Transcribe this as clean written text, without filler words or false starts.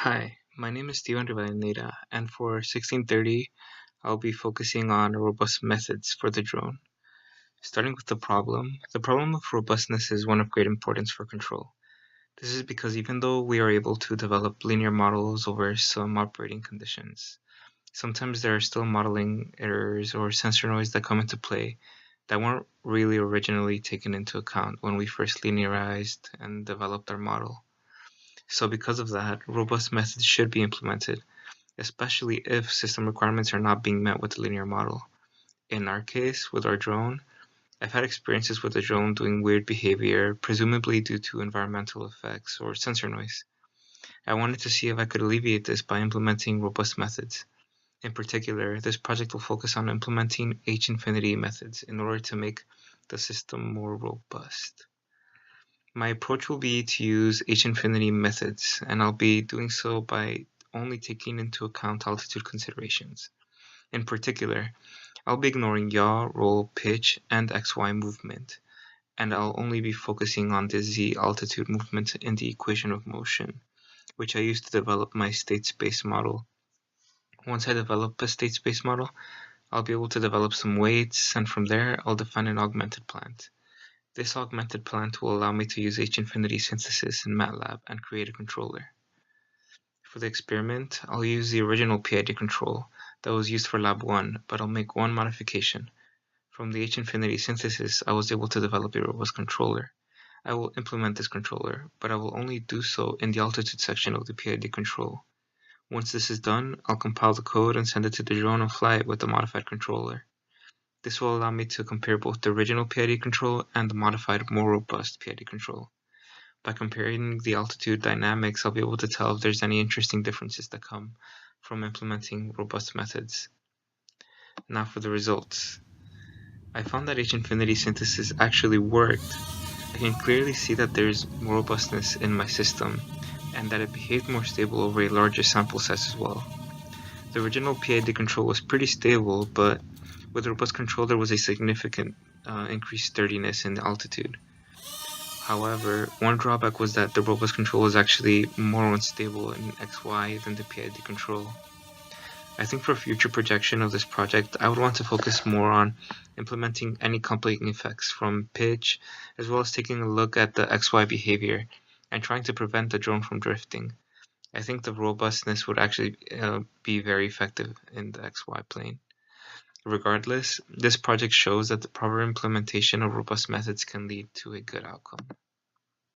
Hi, my name is Steven Rivadeneira, and for 1630, I'll be focusing on robust methods for the drone. Starting with the problem of robustness is one of great importance for control. This is because even though we are able to develop linear models over some operating conditions, sometimes there are still modeling errors or sensor noise that come into play that weren't really originally taken into account when we first linearized and developed our model. So because of that, robust methods should be implemented, especially if system requirements are not being met with the linear model. In our case, with our drone, I've had experiences with the drone doing weird behavior, presumably due to environmental effects or sensor noise. I wanted to see if I could alleviate this by implementing robust methods. In particular, this project will focus on implementing H-infinity methods in order to make the system more robust. My approach will be to use H-infinity methods, and I'll be doing so by only taking into account altitude considerations. In particular, I'll be ignoring yaw, roll, pitch, and XY movement, and I'll only be focusing on the Z altitude movement in the equation of motion, which I used to develop my state space model. Once I develop a state space model, I'll be able to develop some weights, and from there I'll define an augmented plant. This augmented plant will allow me to use H-infinity synthesis in MATLAB and create a controller. For the experiment, I'll use the original PID control that was used for Lab 1, but I'll make one modification. From the H-infinity synthesis, I was able to develop a robust controller. I will implement this controller, but I will only do so in the altitude section of the PID control. Once this is done, I'll compile the code and send it to the drone and fly it with the modified controller. This will allow me to compare both the original PID control and the modified, more robust PID control. By comparing the altitude dynamics, I'll be able to tell if there's any interesting differences that come from implementing robust methods. Now for the results. I found that H-infinity synthesis actually worked. I can clearly see that there's more robustness in my system, and that it behaved more stable over a larger sample size as well. The original PID control was pretty stable, but with robust control there was a significant increased sturdiness in the altitude. However, one drawback was that the robust control was actually more unstable in XY than the PID control. I think for future projection of this project, I would want to focus more on implementing any complicating effects from pitch, as well as taking a look at the XY behavior and trying to prevent the drone from drifting. I think the robustness would actually be very effective in the XY plane. Regardless, this project shows that the proper implementation of robust methods can lead to a good outcome.